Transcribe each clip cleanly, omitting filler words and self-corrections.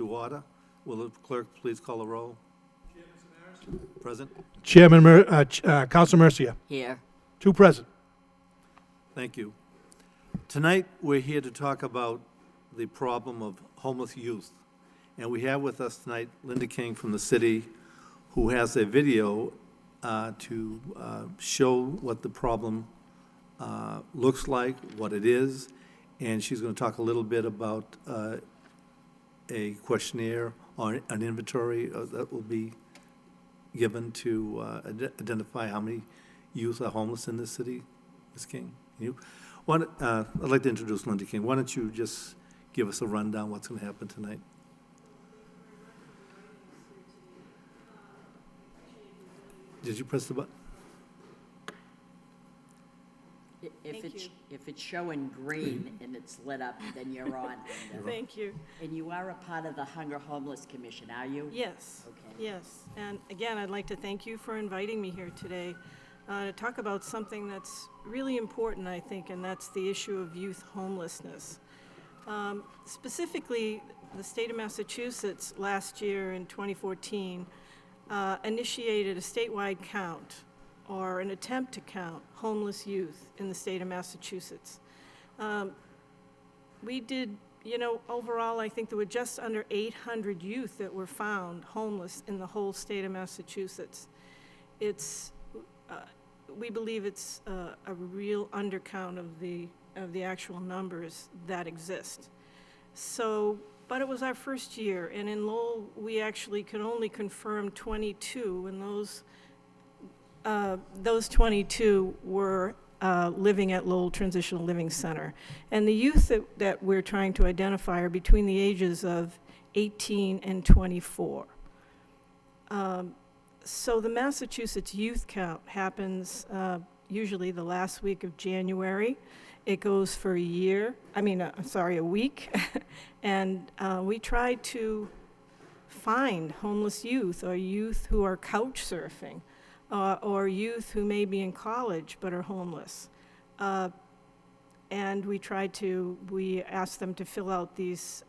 to order. Will the clerk please call the roll? Present. Council Mercia. Here. 2 present. Thank you. Tonight, we're here to talk about the problem of homeless youth. And we have with us tonight Linda King from the city, who has a video to show what the problem looks like, what it is, and she's going to talk a little bit about a questionnaire or an inventory that will be given to identify how many youth are homeless in this city. Ms. King, I'd like to introduce Linda King. Why don't you just give us a rundown what's going to happen tonight? Did you press the button? If it's showing green and it's lit up, then you're on. Thank you. And you are a part of the Hunger Homeless Commission, are you? Yes. Okay. Yes. And again, I'd like to thank you for inviting me here today to talk about something that's really important, I think, and that's the issue of youth homelessness. Specifically, the state of Massachusetts last year in 2014 initiated a statewide count, or an attempt to count, homeless youth in the state of Massachusetts. We did, overall, I think there were just under 800 youth that were found homeless in the whole state of Massachusetts. We believe it's a real undercount of the actual numbers that exist. So, but it was our first year, and in Lowell, we actually could only confirm 22, and those 22 were living at Lowell Transitional Living Center. And the youth that we're trying to identify are between the ages of 18 and 24. So the Massachusetts youth count happens usually the last week of January. It goes for a week. And we try to find homeless youth or youth who are couch surfing. Or youth who may be in college but are homeless. And we ask them to fill out these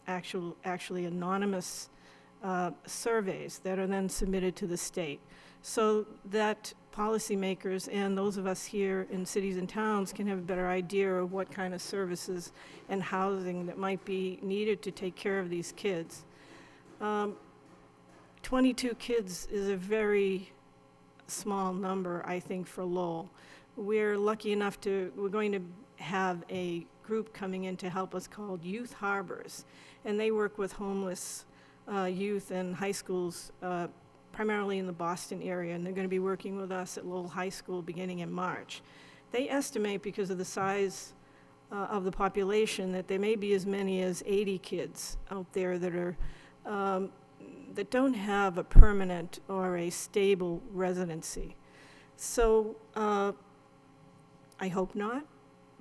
actually anonymous surveys that are then submitted to the state, so that policymakers and those of us here in cities and towns can have a better idea of what kind of services and housing that might be needed to take care of these kids. 22 kids is a very small number, I think, for Lowell. We're lucky enough we're going to have a group coming in to help us called Youth Harbors, and they work with homeless youth in high schools, primarily in the Boston area, and they're going to be working with us at Lowell High School beginning in March. They estimate, because of the size of the population, that there may be as many as 80 kids out there that are that don't have a permanent or a stable residency. So I hope not,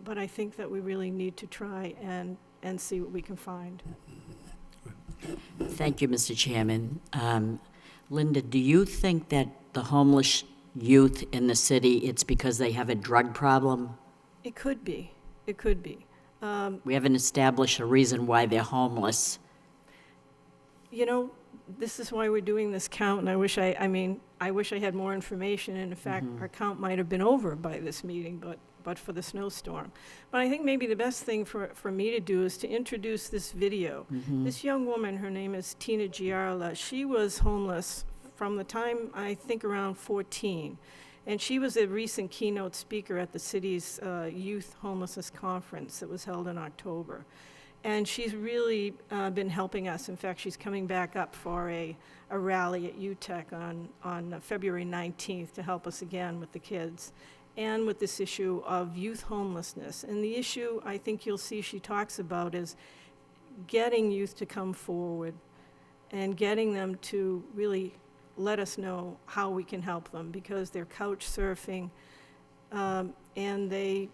but I think that we really need to try and see what we can find. Thank you, Mr. Chairman. Linda, do you think that the homeless youth in the city, it's because they have a drug problem? It could be. It could be. We haven't established a reason why they're homeless. This is why we're doing this count, and I wish I had more information, and in fact, our count might have been over by this meeting, but for the snowstorm. But I think maybe the best thing for me to do is to introduce this video. This young woman, her name is Tina Giarla. She was homeless from the time, I think, around 14. And she was a recent keynote speaker at the city's Youth Homelessness Conference that was held in October. And she's really been helping us. In fact, she's coming back up for a rally at UTEC on February 19th to help us again with the kids and with this issue of youth homelessness. And the issue I think you'll see she talks about is getting youth to come forward and getting them to really let us know how we can help them, because they're couch surfing and they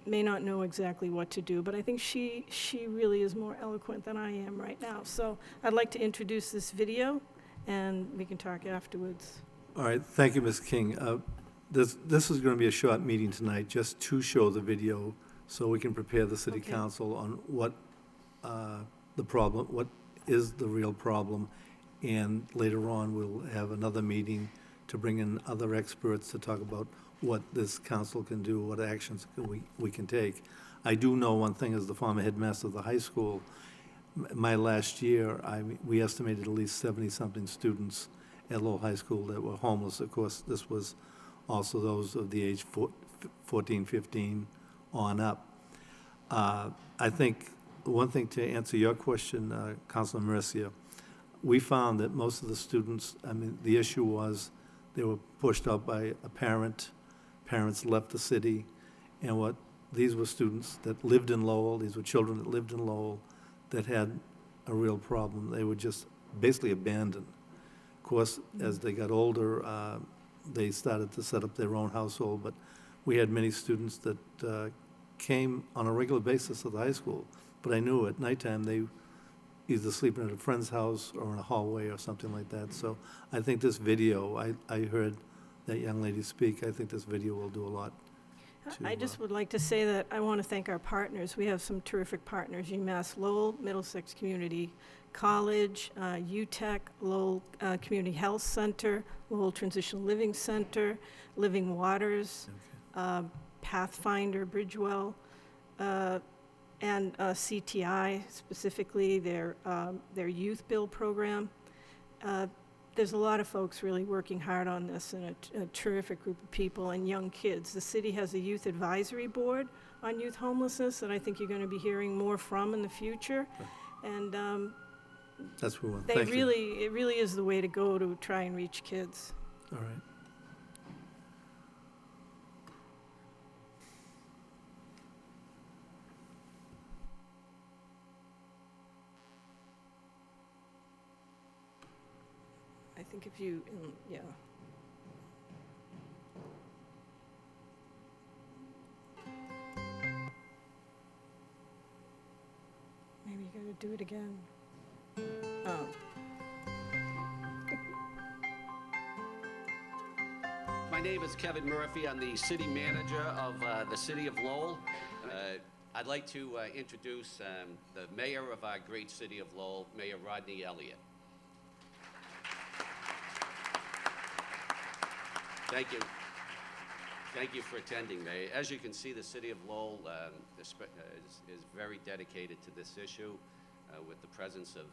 may not know exactly what to do, but I think she really is more eloquent than I am right now. So I'd like to introduce this video, and we can talk afterwards. All right, thank you, Ms. King. This is going to be a short meeting tonight, just to show the video, so we can prepare the city council on what the problem, what is the real problem, and later on, we'll have another meeting to bring in other experts to talk about what this council can do, what actions we can take. I do know one thing, as the former headmaster of the high school, my last year, we estimated at least 70-something students at Lowell High School that were homeless. Of course, this was also those of the age 14, 15 on up. I think one thing to answer your question, Councilor Mercia, we found that most of the students, the issue was they were pushed out by a parent, parents left the city, and these were students that lived in Lowell, these were children that lived in Lowell that had a real problem. They were just basically abandoned. Of course, as they got older, they started to set up their own household, but we had many students that came on a regular basis to the high school, but I knew at nighttime they either sleeping at a friend's house or in a hallway or something like that. So I think this video, I heard that young lady speak, I think this video will do a lot. I just would like to say that I want to thank our partners. We have some terrific partners, UMass Lowell, Middlesex Community College, UTEC, Lowell Community Health Center, Lowell Transitional Living Center, Living Waters, Pathfinder, Bridgewell, and CTI, specifically their youth build program. There's a lot of folks really working hard on this, and a terrific group of people and young kids. The city has a youth advisory board on youth homelessness that I think you're going to be hearing more from in the future. And That's what we want. it Thank you. really is the way to go to try and reach kids. All right. I think if you, yeah. Maybe you gotta do it again. Oh. My name is Kevin Murphy. I'm the city manager of the city of Lowell. I'd like to introduce the mayor of our great city of Lowell, Mayor Rodney Elliott. Thank you. Thank you for attending, Mayor. As you can see, the city of Lowell is very dedicated to this issue with the presence of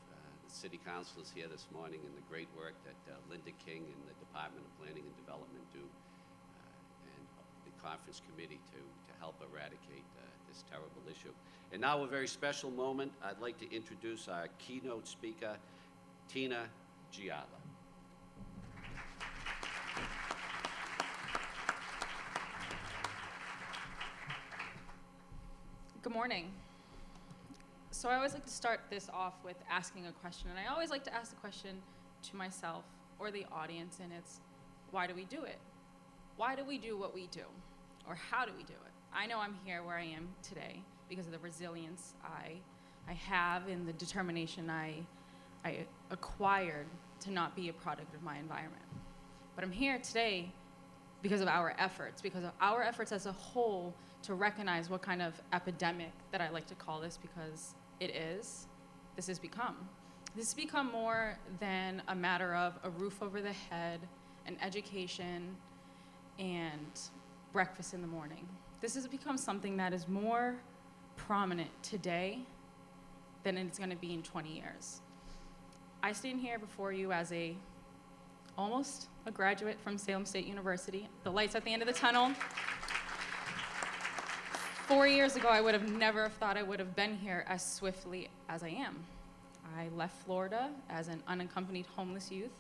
the city councilors here this morning and the great work that Linda King and the Department of Planning and Development do and the conference committee to help eradicate this terrible issue. And now a very special moment. I'd like to introduce our keynote speaker, Tina Gialla. Good morning. So I always like to start this off with asking a question, and I always like to ask the question to myself or the audience, and it's, why do we do it? Why do we do what we do? Or how do we do it? I know I'm here where I am today because of the resilience I have and the determination I acquired to not be a product of my environment. But I'm here today because of our efforts as a whole to recognize what kind of epidemic that I like to call this, because this has become more than a matter of a roof over the head, an education, and breakfast in the morning. This has become something that is more prominent today than it's going to be in 20 years. I stand here before you as almost a graduate from Salem State University, the lights at the end of the tunnel. 4 years ago, I would have never thought I would have been here as swiftly as I am. I left Florida as an unaccompanied homeless youth,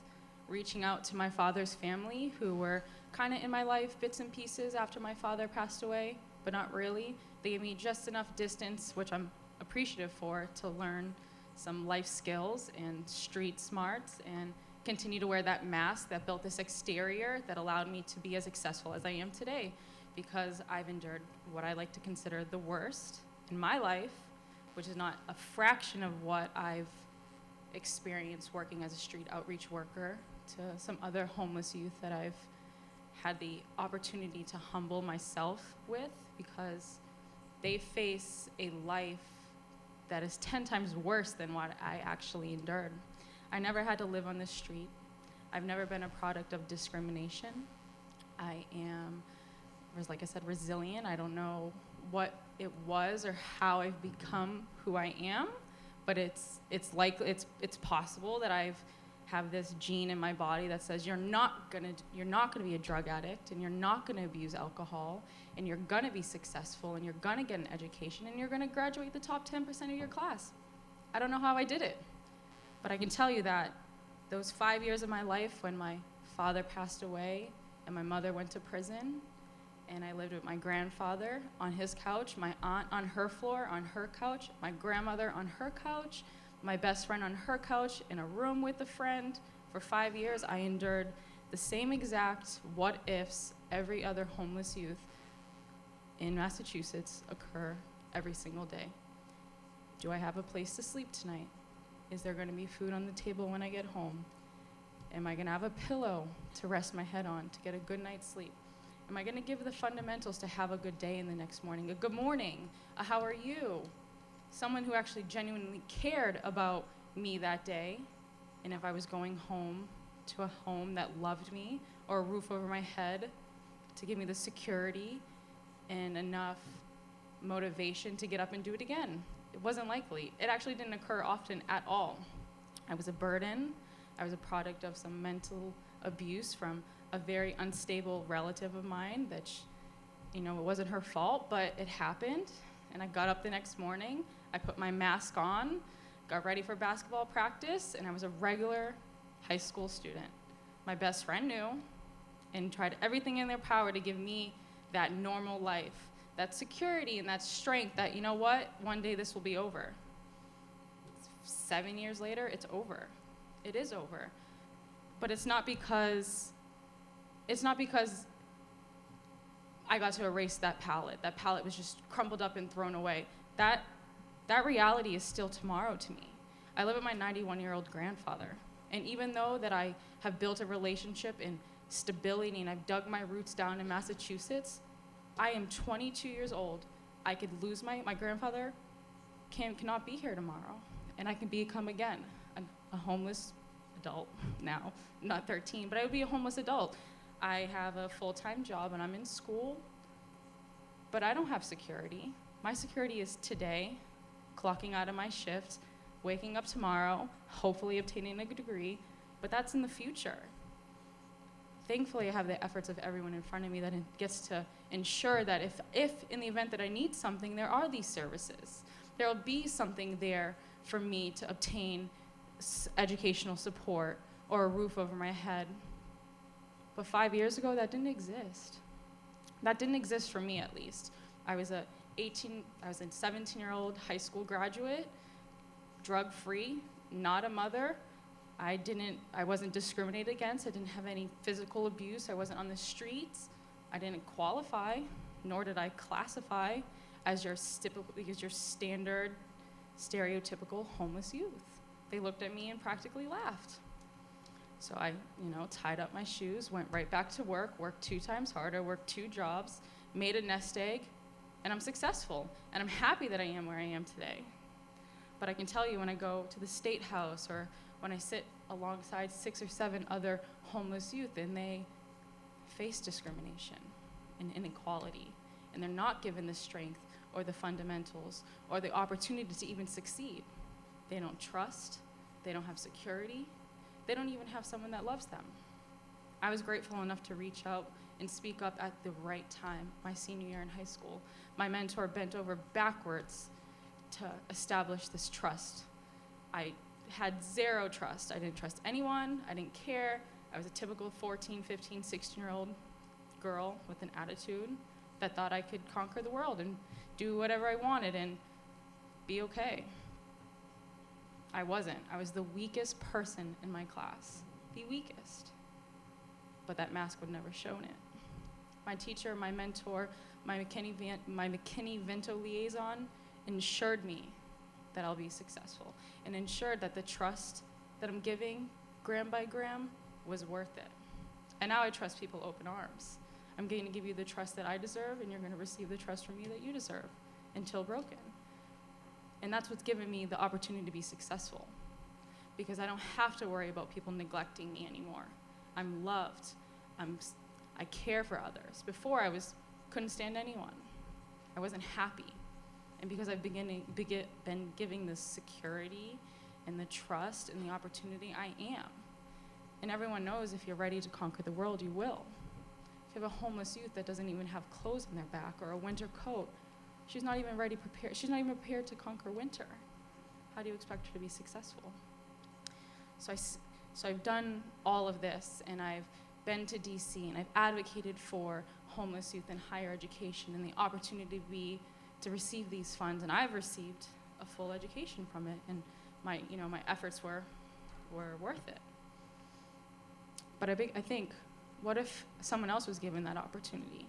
reaching out to my father's family, who were kind of in my life, bits and pieces after my father passed away, but not really. They gave me just enough distance, which I'm appreciative for, to learn some life skills and street smarts and continue to wear that mask that built this exterior that allowed me to be as successful as I am today, because I've endured what I like to consider the worst in my life, which is not a fraction of what I've experienced working as a street outreach worker to some other homeless youth that I've had the opportunity to humble myself with, because they face a life that is 10 times worse than what I actually endured. I never had to live on the street. I've never been a product of discrimination. I am, like I said, resilient. I don't know what it was or how I've become who I am, but it's possible that I've have this gene in my body that says you're not gonna be a drug addict, and you're not gonna abuse alcohol, and you're gonna be successful, and you're gonna get an education, and you're gonna graduate the top 10% of your class. I don't know how I did it, but I can tell you that those 5 years of my life when my father passed away and my mother went to prison, and I lived with my grandfather on his couch, my aunt on her floor on her couch, my grandmother on her couch, my best friend on her couch, in a room with a friend. For 5 years, I endured the same exact what-ifs every other homeless youth in Massachusetts occur every single day. Do I have a place to sleep tonight? Is there going to be food on the table when I get home? Am I going to have a pillow to rest my head on, to get a good night's sleep? Am I going to give the fundamentals to have a good day in the next morning? A good morning, a how are you? Someone who actually genuinely cared about me that day, and if I was going home to a home that loved me, or a roof over my head to give me the security and enough motivation to get up and do it again. It wasn't likely. It actually didn't occur often at all. I was a burden. I was a product of some mental abuse from a very unstable relative of mine that, it wasn't her fault, but it happened. And I got up the next morning, I put my mask on, got ready for basketball practice, and I was a regular high school student. My best friend knew and tried everything in their power to give me that normal life, that security and that strength that, one day this will be over. 7 years later, it's over. It is over. But it's not because I got to erase that palette. That palette was just crumpled up and thrown away. That reality is still tomorrow to me. I live with my 91-year-old grandfather. And even though that I have built a relationship and stability and I've dug my roots down in Massachusetts, I am 22 years old. I could lose my grandfather cannot be here tomorrow. And I can become again a homeless adult now, not 13, but I would be a homeless adult. I have a full-time job and I'm in school, but I don't have security. My security is today, clocking out of my shift, waking up tomorrow, hopefully obtaining a degree, but that's in the future. Thankfully, I have the efforts of everyone in front of me that gets to ensure that if in the event that I need something, there are these services. There will be something there for me to obtain educational support or a roof over my head. But 5 years ago, that didn't exist. That didn't exist for me, at least. I was a 17-year-old high school graduate, drug-free, not a mother. I wasn't discriminated against. I didn't have any physical abuse. I wasn't on the streets. I didn't qualify, nor did I classify as your standard, stereotypical homeless youth. They looked at me and practically laughed. So I, tied up my shoes, went right back to work, worked 2 times harder, worked 2 jobs, made a nest egg, and I'm successful. And I'm happy that I am where I am today. But I can tell you when I go to the State House or when I sit alongside 6 or 7 other homeless youth and they face discrimination and inequality, and they're not given the strength or the fundamentals or the opportunity to even succeed. They don't trust, they don't have security, they don't even have someone that loves them. I was grateful enough to reach out and speak up at the right time, my senior year in high school. My mentor bent over backwards to establish this trust. I had 0 trust. I didn't trust anyone. I didn't care. I was a typical 14, 15, 16-year-old girl with an attitude that thought I could conquer the world and do whatever I wanted and be okay. I wasn't. I was the weakest person in my class, the weakest. But that mask would never shown it. My teacher, my mentor, my McKinney-Vento liaison ensured me that I'll be successful and ensured that the trust that I'm giving gram by gram was worth it. And now I trust people open arms. I'm going to give you the trust that I deserve, and you're going to receive the trust from me that you deserve until broken. And that's what's given me the opportunity to be successful, because I don't have to worry about people neglecting me anymore. I'm loved. I care for others. Before, couldn't stand anyone. I wasn't happy. And because I've been giving the security and the trust and the opportunity, I am. And everyone knows if you're ready to conquer the world, you will. If you have a homeless youth that doesn't even have clothes on their back or a winter coat, she's not even she's not even prepared to conquer winter. How do you expect her to be successful? So I've done all of this, and I've been to DC, and I've advocated for homeless youth in higher education and the opportunity to receive these funds, and I've received a full education from it, and my efforts were worth it. But I think, what if someone else was given that opportunity?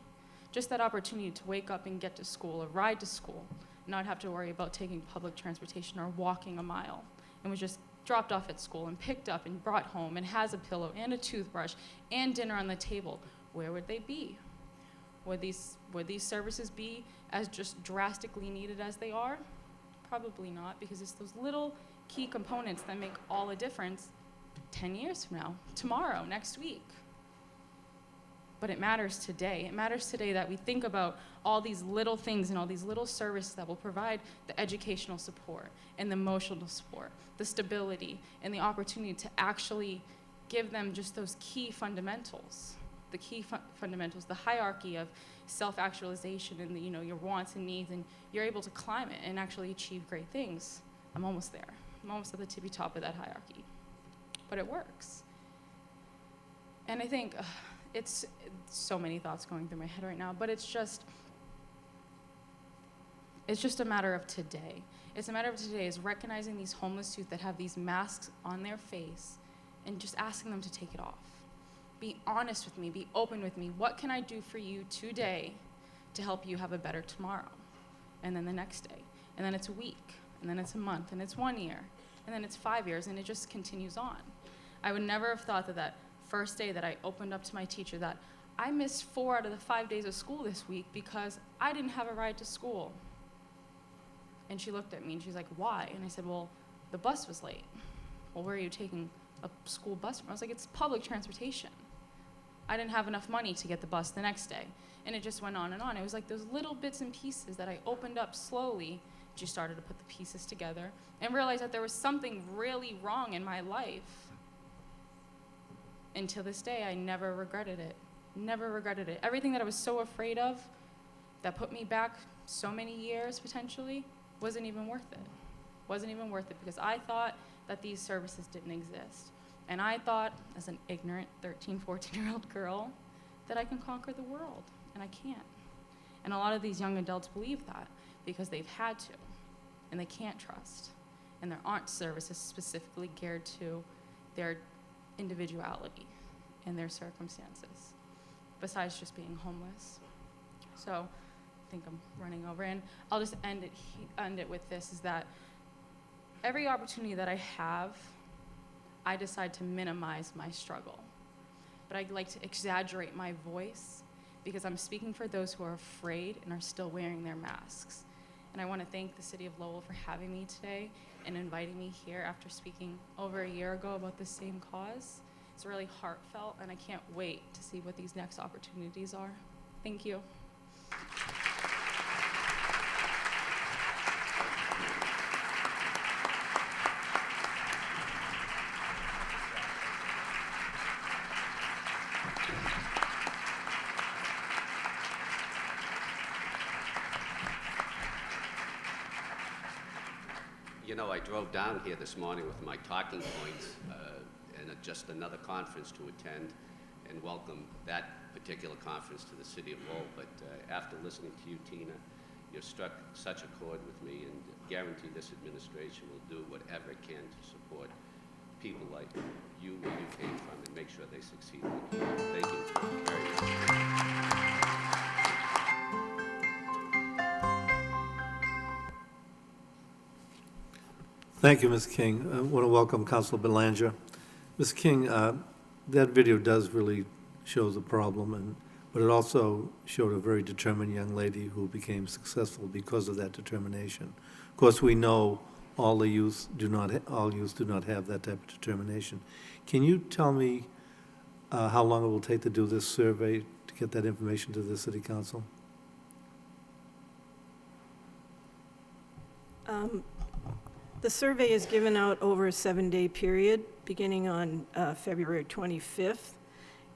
Just that opportunity to wake up and get to school, or ride to school, not have to worry about taking public transportation or walking a mile, and was just dropped off at school and picked up and brought home and has a pillow and a toothbrush and dinner on the table. Where would they be? Would these services be as just drastically needed as they are? Probably not, because it's those little key components that make all the difference 10 years from now, tomorrow, next week. But it matters today. It matters today that we think about all these little things and all these little services that will provide the educational support and the emotional support, the stability, and the opportunity to actually give them just those key fundamentals. The key fundamentals, the hierarchy of self-actualization and your wants and needs, and you're able to climb it and actually achieve great things. I'm almost there. I'm almost at the tippy top of that hierarchy. But it works. And I think it's so many thoughts going through my head right now, but it's just a matter of today. It's a matter of today is recognizing these homeless youth that have these masks on their face and just asking them to take it off. Be honest with me, be open with me. What can I do for you today to help you have a better tomorrow? And then the next day, and then it's a week, and then it's a month, and it's 1 year, and then it's 5 years, and it just continues on. I would never have thought that first day that I opened up to my teacher that I missed 4 out of the 5 days of school this week because I didn't have a ride to school. And she looked at me and she's like, why? And I said, well, the bus was late. Well, where are you taking a school bus from? I was like, it's public transportation. I didn't have enough money to get the bus the next day. And it just went on and on. It was like those little bits and pieces that I opened up slowly. Just started to put the pieces together and realized that there was something really wrong in my life. And to this day, I never regretted it. Never regretted it. Everything that I was so afraid of that put me back so many years potentially wasn't even worth it. Wasn't even worth it because I thought that these services didn't exist. And I thought, as an ignorant 13, 14-year-old girl, that I can conquer the world, and I can't. And a lot of these young adults believe that because they've had to, and they can't trust. And there aren't services specifically geared to their individuality and their circumstances, besides just being homeless. So I think I'm running over, and I'll just end it with this, is that every opportunity that I have, I decide to minimize my struggle. But I like to exaggerate my voice because I'm speaking for those who are afraid and are still wearing their masks. And I want to thank the City of Lowell for having me today and inviting me here after speaking over a year ago about the same cause. It's really heartfelt, and I can't wait to see what these next opportunities are. Thank you. I drove down here this morning with my talking points and just another conference to attend and welcome that particular conference to the City of Lowell. But after listening to you, Tina, you've struck such a chord with me, and guarantee this administration will do whatever it can to support people like you where you came from and make sure they succeed. Thank you very much. Thank you, Ms. King. I want to welcome Councilor Belanger. Ms. King, that video does really show the problem, but it also showed a very determined young lady who became successful because of that determination. Of course, we know all youths do not have that type of determination. Can you tell me how long it will take to do this survey, to get that information to the city council? The survey is given out over a 7-day period, beginning on February 25th.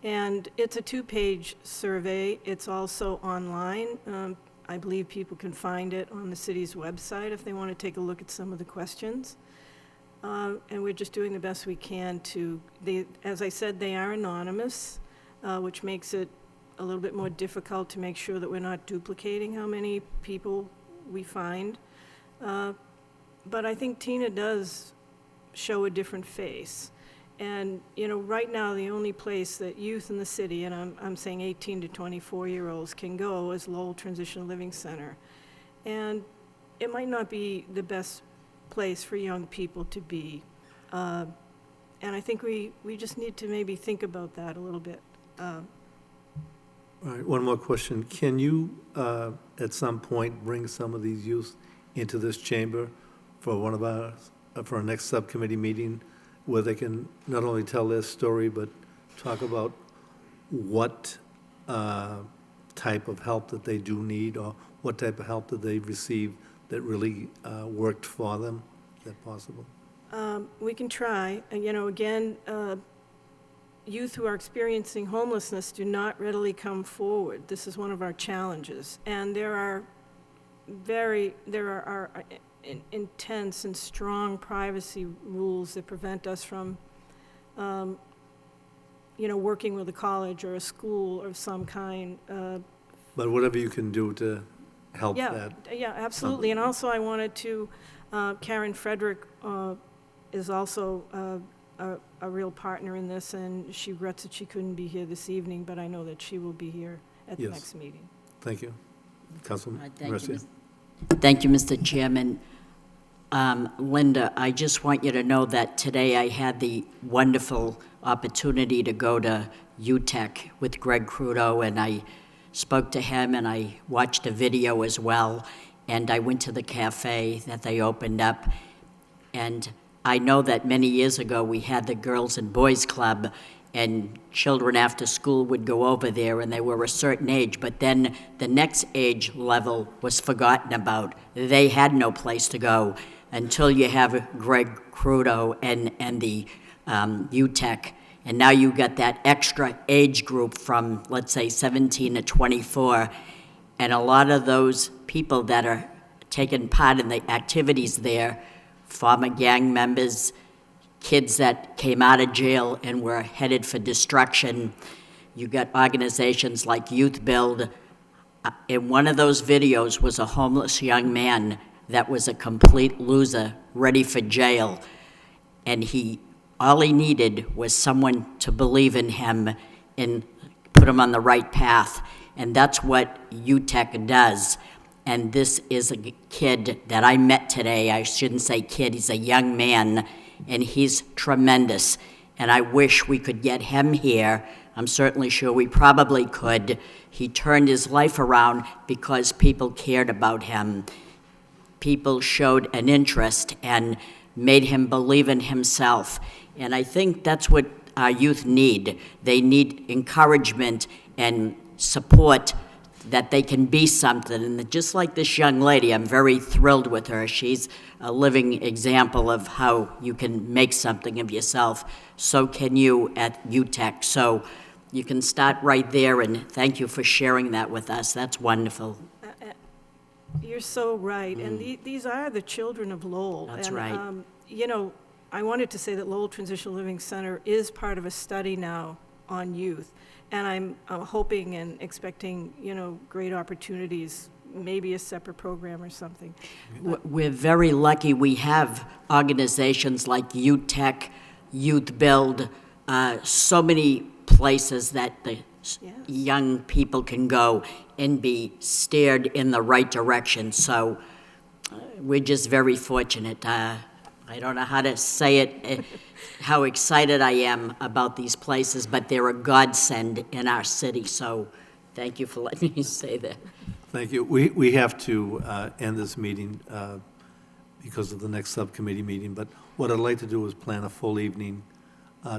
And it's a 2-page survey. It's also online. I believe people can find it on the city's website if they want to take a look at some of the questions. And we're just doing the best we can to, as I said, they are anonymous, which makes it a little bit more difficult to make sure that we're not duplicating how many people we find. But I think Tina does show a different face. And, you know, right now, the only place that youth in the city, and I'm saying 18 to 24-year-olds, can go is Lowell Transitional Living Center. And it might not be the best place for young people to be. And I think we just need to maybe think about that a little bit. All right, one more question. Can you, at some point, bring some of these youth into this chamber for for our next subcommittee meeting, where they can not only tell their story, but talk about what type of help that they do need, or what type of help that they've received that really worked for them? Is that possible? We can try. And, you know, again, youth who are experiencing homelessness do not readily come forward. This is one of our challenges. And there are intense and strong privacy rules that prevent us from, you know, working with a college or a school of some kind. But whatever you can do to help that. Yeah, absolutely. And also I wanted to, Karen Frederick is also a real partner in this, and she regrets that she couldn't be here this evening, but I know that she will be here at the next meeting. Thank you. Councilman Thank you, Mercia. Thank you, Mr. Chairman. Linda, I just want you to know that today I had the wonderful opportunity to go to UTEC with Greg Crudo, and I spoke to him, and I watched a video as well, and I went to the cafe that they opened up. And I know that many years ago we had the Girls and Boys Club, and children after school would go over there, and they were a certain age, but then the next age level was forgotten about. They had no place to go until you have Greg Crudo and the UTEC, and now you got that extra age group from, let's say, 17 to 24, and a lot of those people that are taking part in the activities there, former gang members, kids that came out of jail and were headed for destruction. You got organizations like Youth Build. In one of those videos was a homeless young man that was a complete loser, ready for jail. And all he needed was someone to believe in him and put him on the right path. And that's what UTEC does. And this is a kid that I met today. I shouldn't say kid, he's a young man, and he's tremendous. And I wish we could get him here. I'm certainly sure we probably could. He turned his life around because people cared about him. People showed an interest and made him believe in himself. And I think that's what our youth need. They need encouragement and support that they can be something. And just like this young lady, I'm very thrilled with her. She's a living example of how you can make something of yourself. So can you at UTEC. So you can start right there, and thank you for sharing that with us. That's wonderful. You're so right. And these are the children of Lowell. That's and, right. You know, I wanted to say that Lowell Transitional Living Center is part of a study now on youth. And I'm hoping and expecting, you know, great opportunities, maybe a separate program or something. We're very lucky we have organizations like UTEC, Youth Build, so many places that the young people can go and be steered in the right direction. So we're just very fortunate. I don't know how to say it, how excited I am about these places, but they're a godsend in our city. So thank you for letting me say that. Thank you. We have to end this meeting. because of the next subcommittee meeting, but what I'd like to do is plan a full evening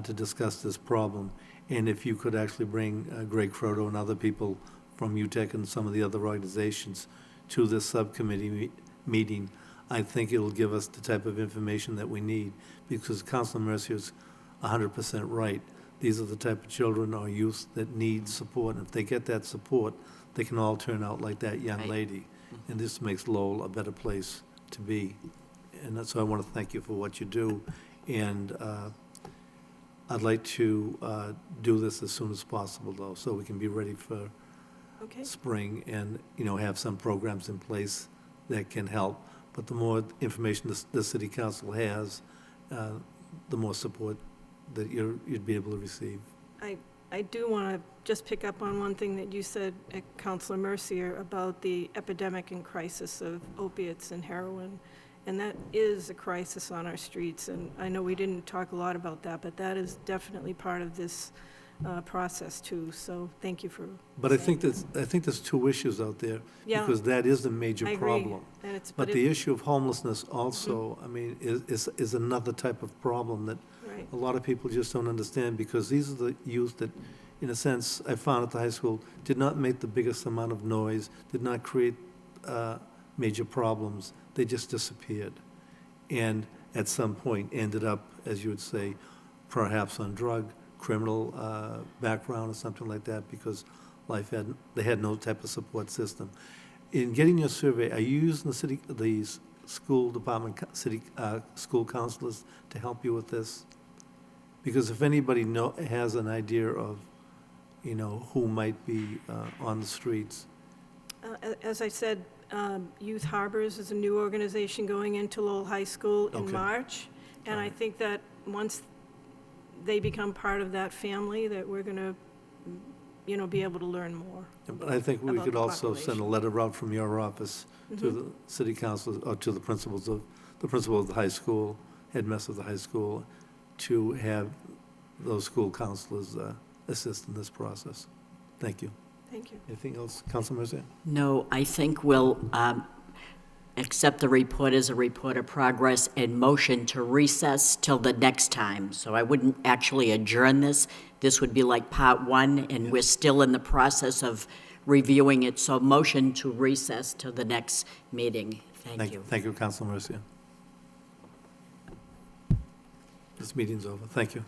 to discuss this problem. And if you could actually bring Greg Croto and other people from UTEC and some of the other organizations to this subcommittee meeting, I think it'll give us the type of information that we need, because Councilor Mercier is 100% right. These are the type of children or youth that need support, and if they get that support, they can all turn out like that young Right. lady. And this makes Lowell a better place to be. And that's, so I want to thank you for what you do. And I'd like to do this as soon as possible, though, so we can be ready for Okay, spring and, you know, have some programs in place that can help. But the more information the city council has, the more support that you'd be able to receive. I do want to just pick up on one thing that you said, Councilor Mercier, about the epidemic and crisis of opiates and heroin. And that is a crisis on our streets, and I know we didn't talk a lot about that, but that is definitely part of this process too, so thank you for But I saying think there's two issues out there, Yeah. because that is the major I agree. problem. And it's, But the issue of homelessness also, I mean, is another type of problem that right, a lot of people just don't understand, because these are the youth that, in a sense, I found at the high school, did not make the biggest amount of noise, did not create major problems, they just disappeared. And at some point ended up, as you would say, perhaps on drug, criminal background or something like that, because they had no type of support system. In getting your survey, are you using the school department, school counselors to help you with this? Because if anybody has an idea of, you know, who might be on the streets. As I said, Youth Harbors is a new organization going into Lowell High School in Okay. March. And I Alright. think that once they become part of that family, that we're going to, you know, be able to learn more. But I think we About could the also send a population. letter out from your office to Mhm. the city council, or to the principal of the high school, headmaster of the high school, to have those school counselors assist in this process. Thank you. Thank you. Anything else, Councilor Mercier? No, I think we'll accept the report as a report of progress and motion to recess till the next time. So I wouldn't actually adjourn this. This would be like part one, and we're still in the process of reviewing it. So motion to recess till the next meeting. Thank you. Thank you, Councilor Mercier. This meeting's over. Thank you.